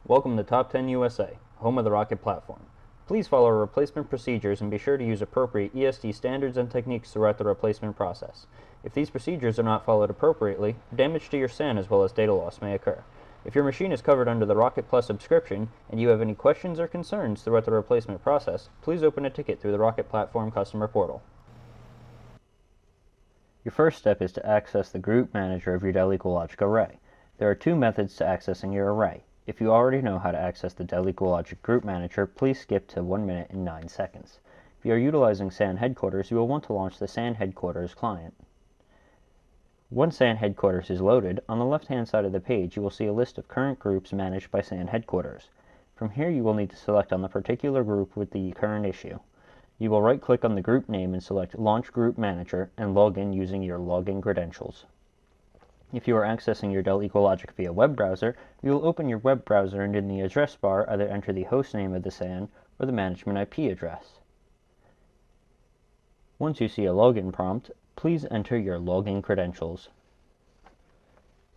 Welcome to Top 10 USA, home of the Rocket platform. Please follow our replacement procedures and be sure to use appropriate ESD standards and techniques throughout the replacement process. If these procedures are not followed appropriately, damage to your SAN as well as data loss may occur. If your machine is covered under the Rocket Plus subscription and you have any questions or concerns throughout the replacement process, please open a ticket through the Rocket Platform customer portal. Your first step is to access the group manager of your Dell EqualLogic array. There are two methods to accessing your array. If you already know how to access the Dell EqualLogic Group Manager, please skip to 1 minute and 9 seconds. If you are utilizing SAN Headquarters, you will want to launch the SAN Headquarters client. Once SAN Headquarters is loaded, on the left-hand side of the page you will see a list of current groups managed by SAN Headquarters. From here you will need to select on the particular group with the current issue. You will right-click on the group name and select Launch Group Manager and log in using your login credentials. If you are accessing your Dell EqualLogic via web browser, you will open your web browser and in the address bar either enter the host name of the SAN or the management IP address. Once you see a login prompt, please enter your login credentials.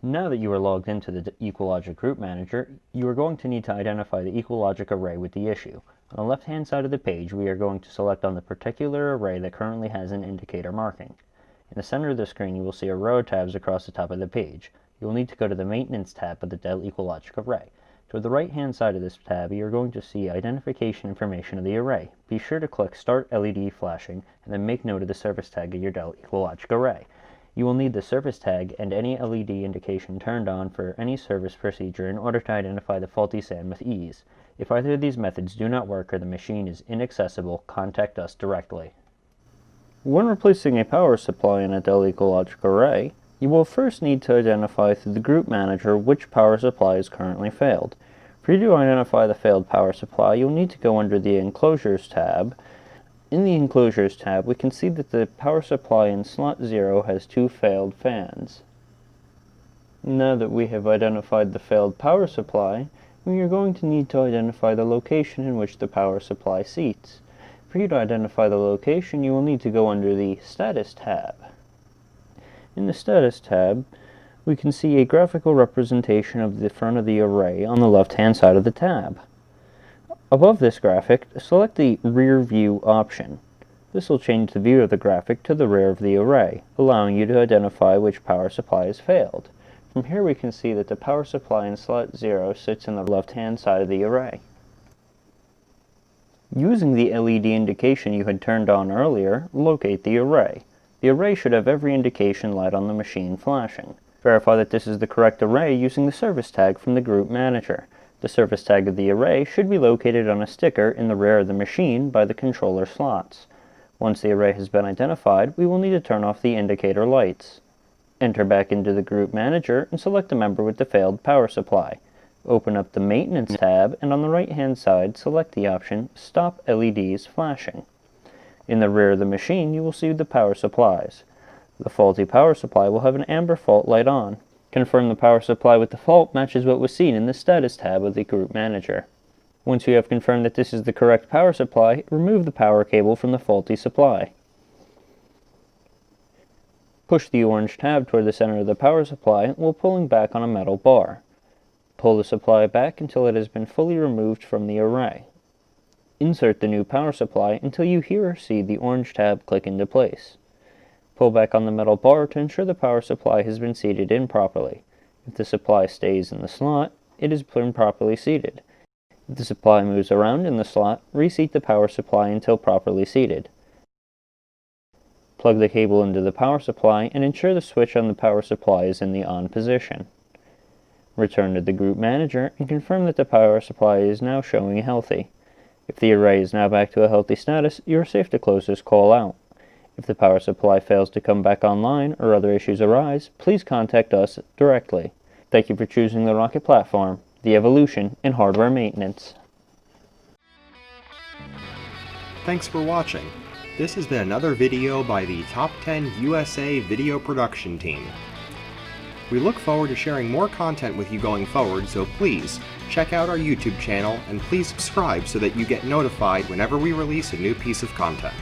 Now that you are logged into the EqualLogic Group Manager, you are going to need to identify the EqualLogic array with the issue. On the left-hand side of the page, we are going to select on the particular array that currently has an indicator marking. In the center of the screen, you will see a row of tabs across the top of the page. You will need to go to the Maintenance tab of the Dell EqualLogic array. Toward the right-hand side of this tab, you are going to see identification information of the array. Be sure to click Start LED Flashing and then make note of the service tag of your Dell EqualLogic array. You will need the service tag and any LED indication turned on for any service procedure in order to identify the faulty SAN with ease. If either of these methods do not work or the machine is inaccessible, contact us directly. When replacing a power supply in a Dell EqualLogic array, you will first need to identify through the group manager which power supply is currently failed. For you to identify the failed power supply, you'll need to go under the Enclosures tab. In the Enclosures tab, we can see that the power supply in slot 0 has two failed fans. Now that we have identified the failed power supply, we are going to need to identify the location in which the power supply seats. For you to identify the location, you will need to go under the Status tab. In the Status tab, we can see a graphical representation of the front of the array on the left-hand side of the tab. Above this graphic, select the Rear View option. This will change the view of the graphic to the rear of the array, allowing you to identify which power supply has failed. From here we can see that the power supply in slot 0 sits in the left-hand side of the array. Using the LED indication you had turned on earlier, locate the array. The array should have every indication light on the machine flashing. Verify that this is the correct array using the service tag from the group manager. The service tag of the array should be located on a sticker in the rear of the machine by the controller slots. Once the array has been identified, we will need to turn off the indicator lights. Enter back into the group manager and select the member with the failed power supply. Open up the Maintenance tab and on the right-hand side, select the option Stop LEDs Flashing. In the rear of the machine, you will see the power supplies. The faulty power supply will have an amber fault light on. Confirm the power supply with the fault matches what was seen in the Status tab of the Group Manager. Once you have confirmed that this is the correct power supply, remove the power cable from the faulty supply. Push the orange tab toward the center of the power supply while pulling back on a metal bar. Pull the supply back until it has been fully removed from the array. Insert the new power supply until you hear or see the orange tab click into place. Pull back on the metal bar to ensure the power supply has been seated in properly. If the supply stays in the slot, it has been properly seated. If the supply moves around in the slot, reseat the power supply until properly seated. Plug the cable into the power supply and ensure the switch on the power supply is in the on position. Return to the group manager and confirm that the power supply is now showing healthy. If the array is now back to a healthy status, you are safe to close this call out. If the power supply fails to come back online or other issues arise, please contact us directly. Thank you for choosing the Rocket platform, the evolution in hardware maintenance. Thanks for watching. This has been another video by the Top 10 USA video production team. We look forward to sharing more content with you going forward, so please check out our YouTube channel and please subscribe so that you get notified whenever we release a new piece of content.